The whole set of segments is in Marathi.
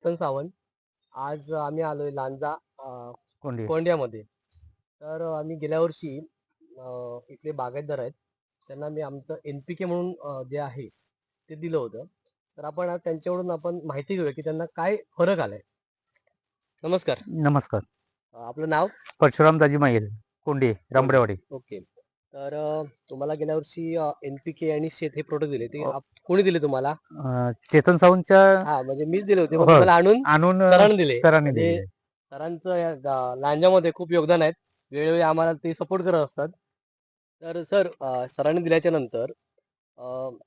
चेतन सावंत. आज आम्ही आलोय लांजा कोंडी कोंढ्यामध्ये. तर आम्ही गेल्या वर्षी इथले बागायतदार आहेत. त्यांना मी आमचं NPK म्हणून जे आहे ते दिलं होतं. तर आपण आज त्यांच्याकडून माहिती घेऊया, की त्यांना काय फरक आलाय. नमस्कार. नमस्कार. आपलं नाव? परशुराम दाजी माईल, कोंडी, रामडेवाडी. ओके. तर तुम्हाला गेल्या वर्षी NPK आणि शेत हे प्रोडक्ट दिले. ते कोणी दिले तुम्हाला? चेतन सावंतच्या हां, म्हणजे मीच दिले होते. पण होय, तुम्हाला आणून आणून सरांनी दिले. सरांनी म्हणजे दिलेले. सरांचं या लांजामध्ये खूप योगदान आहे. वेळोवेळी आम्हाला ते सपोर्ट करत असतात. तर सर सरांनी दिल्याच्या नंतर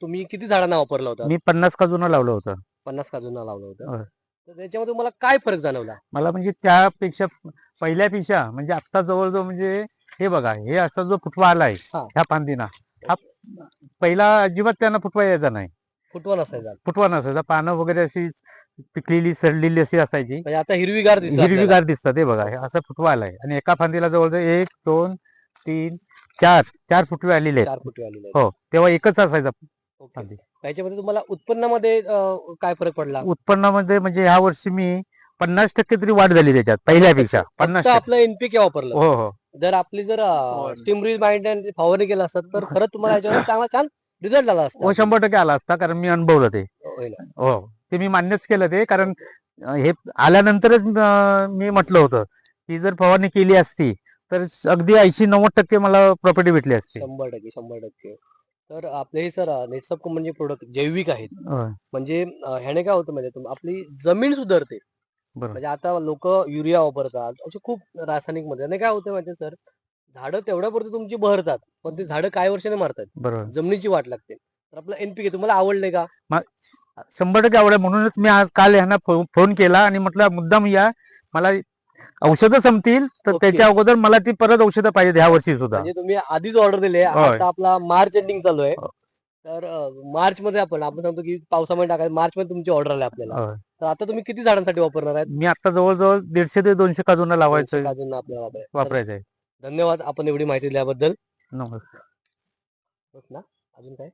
तुम्ही किती झाडांना वापरलं होतं? मी 50 काजूनं लावलं होतं. 50 काजूंना लावलं होतं. होय. तर त्याच्यामध्ये तुम्हाला काय फरक जाणवला? मला म्हणजे त्यापेक्षा पहिल्यापेक्षा म्हणजे आत्ता जवळ-जवळ म्हणजे हे बघा, हे असा जो फुटवा आलाय हां. ह्या फांदीना, हा पहिला अजिबात त्यांना फुटवा यायचा नाही. फुटवा नसायचा. फुटवा नसायचा. पानं वगैरे अशी पिकलेली, सडलेली अशी असायची. म्हणजे आता हिरवीगार दिसतं आपल्याला. हिरवीगार दिसतात. हे बघा, हे असा फुटवा आलाय आणि एका फांदीला जवळ-जवळ 1, 2, 3, 4 फुटवे आलेले आहेत. 4 फुटवे आलेले आहेत. हो, तेव्हा एकच असायचा ओके. फांदी. त्याच्यामध्ये तुम्हाला उत्पन्नामध्ये काय फरक पडला? उत्पन्नामध्ये म्हणजे ह्या वर्षी मी 50% तरी वाढ झाली त्याच्यात पहिल्यापेक्षा. फक्त 50%. आपलं NPK वापरलं. हो, हो. जर आपली स्टीम रिज माइंड फवारणी केला असत तर खरंच तुम्हाला याच्यावर चांगला छान रिझल्ट आला असता. हो, 100% आला असता, कारण मी अनुभवलं ते. होय ना. हो, ते मी मान्यच केलं ते, कारण हे आल्यानंतरच मी म्हटलं होतं की जर फवारणी केली असती तर अगदी 80-90% मला प्रॉपर्टी भेटली असती. 100%, 100%. तर आपले हे सर नेटसप म्हणजे प्रोडक्ट जैविक आहेत. होय, म्हणजे ह्याने काय होतं म्हणजे आपली जमीन सुधारते. बरोबर. म्हणजे आता लोक युरिया वापरतात, असे खूप रासायनिक मध्ये. त्याने काय होतं माहिती सर, झाडं तेवढ्यापुरती तुमची बहरतात, पण ते झाडं काही वर्षाने मारतात. बरोबर. जमिनीची वाट लागते. तर आपलं NPK तुम्हाला आवडलंय का? 100% आवडेल, म्हणूनच मी आज काल ह्यांना फोन केला आणि म्हटलं मुद्दाम या, मला औषधं संपतील तर ओके. त्याच्या अगोदर मला ती परत औषधं पाहिजे ह्या वर्षी सुद्धा. म्हणजे तुम्ही आधीच ऑर्डर दिले. होय. आता आपला मार्च एंडिंग चालू आहे. हो. तर मार्च मध्ये आपण सांगतो की पावसामध्ये टाकायचं. मार्च मध्ये तुमची ऑर्डर आली आपल्याला. होय. तर आता तुम्ही किती झाडांसाठी वापरणार आहेत? मी आता जवळ-जवळ 150 ते 200 काजूंना 200 लावायचं काजूंना आपल्याला वापरायचं. वापरायचं आहे. धन्यवाद आपण एवढी माहिती दिल्याबद्दल. नमस्कार. बस ना, अजून काय?